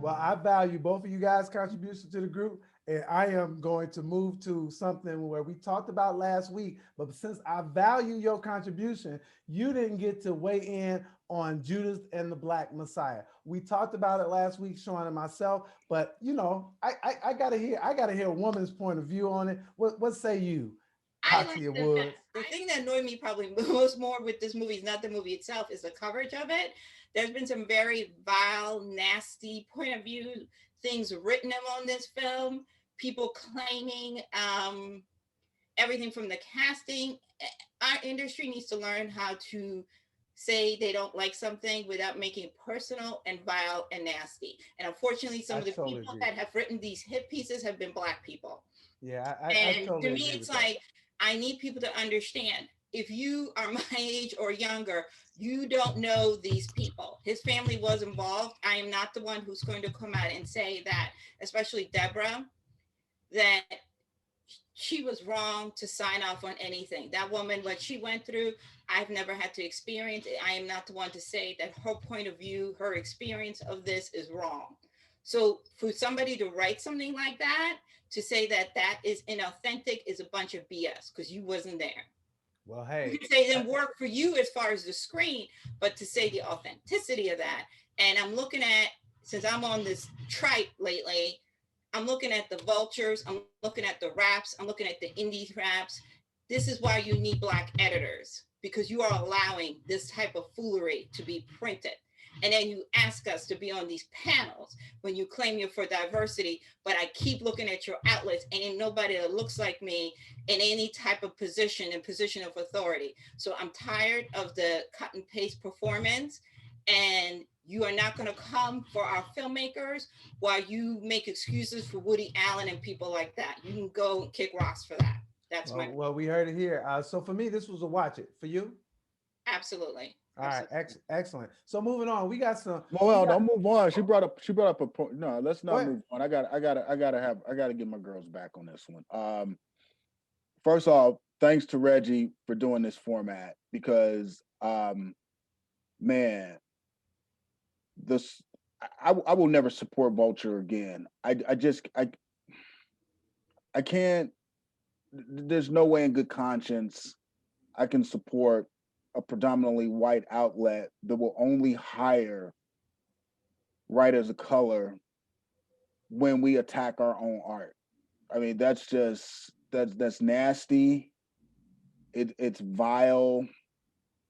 Well, I value both of you guys' contribution to the group, and I am going to move to something where we talked about last week. But since I value your contribution, you didn't get to weigh in on Judas and the Black Messiah. We talked about it last week, Sean and myself. But I gotta hear a woman's point of view on it. What say you, I like Katia the Woods? the thing that annoyed me probably most more with this movie is not the movie itself, is the coverage of it. There's been some very vile, nasty point of view things written on this film. People claiming everything from the casting. Our industry needs to learn how to say they don't like something without making it personal and vile and nasty. And unfortunately, some I of the totally people agree. that have written these hit pieces have been Black people. Yeah, I And to totally me, agree it's with that. like, I need people to understand, if you are my age or younger, you don't know these people. His family was involved. I am not the one who's going to come out and say that, especially Deborah, that she was wrong to sign off on anything. That woman, what she went through, I've never had to experience it. I am not the one to say that her point of view, her experience of this is wrong. So for somebody to write something like that, to say that that is inauthentic, is a bunch of BS, because you wasn't there. Well, You hey, can say it didn't work for you as far as the screen, but to say the authenticity of that. And I'm looking at, since I'm on this trite lately, I'm looking at the vultures, I'm looking at the raps, I'm looking at the indie raps. This is why you need Black editors, because you are allowing this type of foolery to be printed. And then you ask us to be on these panels when you claim you're for diversity, but I keep looking at your outlets and ain't nobody that looks like me in any type of position and position of authority. So I'm tired of the cut and paste performance, and you are not going to come for our filmmakers while you make excuses for Woody Allen and people like that. You can go and kick rocks for that. That's my well, we heard it here. So for me, this was a watch it. For you, absolutely, all right, absolutely. excellent. So moving on, we got some. We Well, got. don't move on. She brought up a point. No, let's Go not ahead. move on. I gotta get my girls back on this one. First off, thanks to Reggie for doing this format because man, this I will never support Vulture again. I can't. There's no way in good conscience I can support a predominantly white outlet that will only hire writers of color when we attack our own art. I mean, that's nasty. It's vile.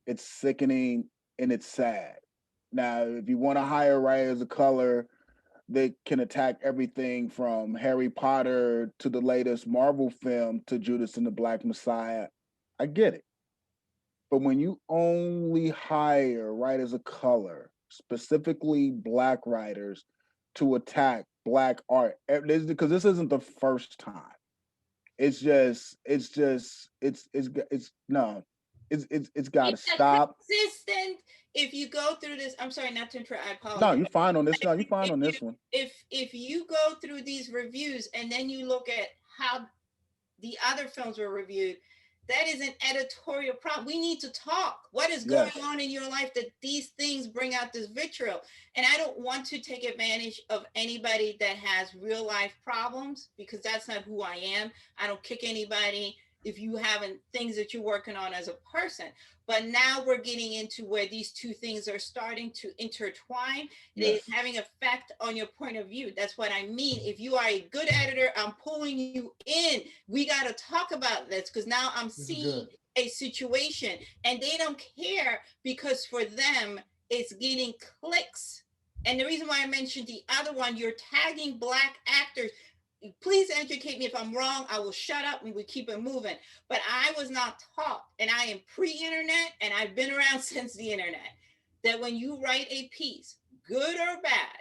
It's sickening, and it's sad. Now, if you want to hire writers of color, they can attack everything from Harry Potter to the latest Marvel film to Judas and the Black Messiah. I get it. But when you only hire writers of color, specifically black writers, to attack black art, because this isn't the first time. It's no, it's got to It's a stop. consistent. If you go through this, I'm sorry not to interrupt. I No, apologize. you're fine on this. No, you're fine If on you this one. if you go through these reviews and then you look at how the other films were reviewed, that is an editorial problem. We need to talk. What is going Yes, on in your life that these things bring out this vitriol? And I don't want to take advantage of anybody that has real life problems, because that's not who I am. I don't kick anybody if you haven't things that you're working on as a person. But now we're getting into where these two things are starting to intertwine. It is yes, having effect on your point of view. That's what I mean. If you are a good editor, I'm pulling you in. We got to talk about this, because now I'm This is seeing good. a situation and they don't care, because for them it's getting clicks. And the reason why I mentioned the other one, you're tagging black actors. Please educate me if I'm wrong. I will shut up and we keep it moving. But I was not taught, and I am pre-internet and I've been around since the internet, that when you write a piece, good or bad,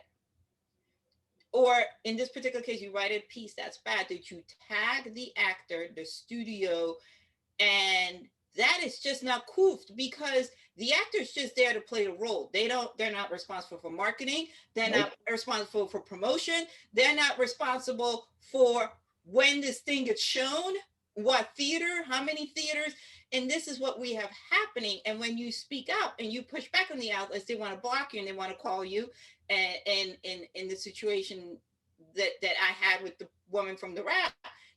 or in this particular case, you write a piece that's bad, that you tag the actor, the studio, and that is just not coofed, because the actor's just there to play a role. They're not responsible for marketing. They're nope. not responsible for promotion. They're not responsible for when this thing gets shown. what theater, how many theaters, and this is what we have happening. And when you speak up and you push back on the outlets, they want to block you and they want to call you. And in the situation that I had with the woman from the rap,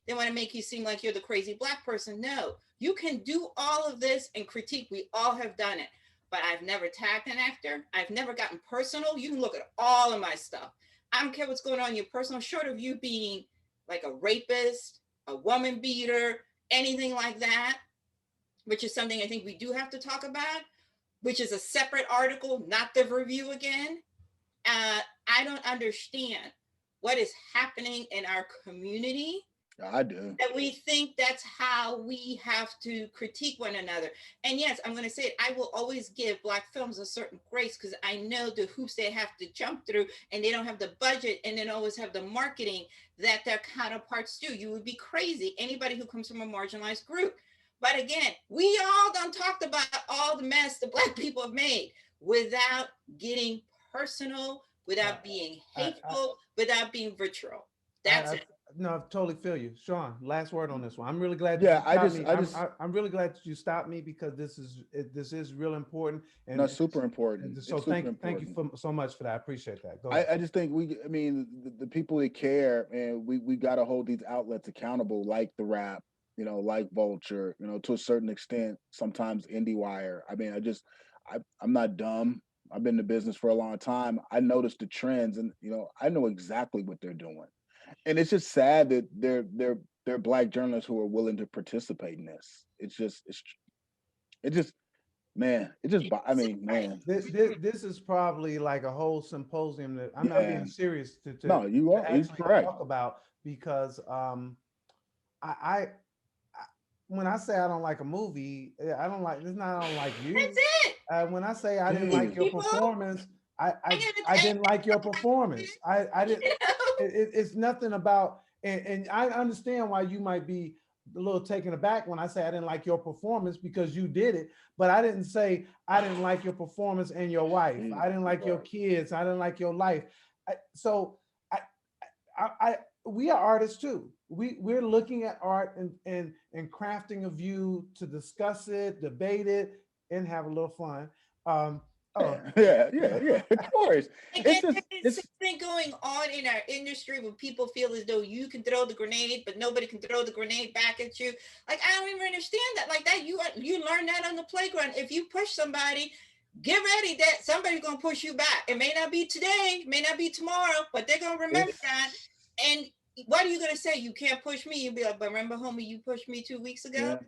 they want to make you seem like you're the crazy Black person. No, you can do all of this and critique. We all have done it, but I've never tagged an actor. I've never gotten personal. You can look at all of my stuff. I don't care what's going on in your personal, short of you being like a rapist, a woman beater, anything like that, which is something I think we do have to talk about, which is a separate article, not the review again. I don't understand what is happening in our community. I do. That we think that's how we have to critique one another. And yes, I'm going to say it, I will always give Black films a certain grace because I know the hoops they have to jump through, and they don't have the budget and they don't always have the marketing that their counterparts do. You would be crazy, anybody who comes from a marginalized group. But again, we all done talked about all the mess the Black people have made without getting personal, without being hateful, without being vitriol. That's it. No, I totally feel you, Sean. Last word on this one. I'm really glad. Yeah, I'm really glad that you stopped me because this is real important and that's super important. And so thank you so much for that. I appreciate that. Go ahead. I just think the people that care, and we got to hold these outlets accountable, like the Rap, like Vulture, to a certain extent. Sometimes IndieWire. I mean, I'm not dumb. I've been in the business for a long time. I noticed the trends, and I know exactly what they're doing. And it's just sad that they're Black journalists who are willing to participate in this. Man. This is probably like a whole symposium that I'm not being serious to no, you are actually correct. talk about, because I when I say I don't like a movie, I don't like you. That's it. When I say I didn't like your performance, I didn't like your performance. I didn't. It's nothing about, and I understand why you might be a little taken aback when I say I didn't like your performance because you did it, but I didn't say I didn't like your performance and your wife. I didn't like your kids. I didn't like your life. We are artists too. We're looking at art and crafting a view to discuss it, debate it, and have a little fun. Yeah, of course. It's something going on in our industry where people feel as though you can throw the grenade, but nobody can throw the grenade back at you. Like, I don't even understand that. Like that, you learn that on the playground. If you push somebody, get ready that somebody's gonna push you back. It may not be today, may not be tomorrow, but they're gonna remember that. And what are you gonna say? You can't push me. You'll be like, but remember, homie, you pushed me 2 weeks ago.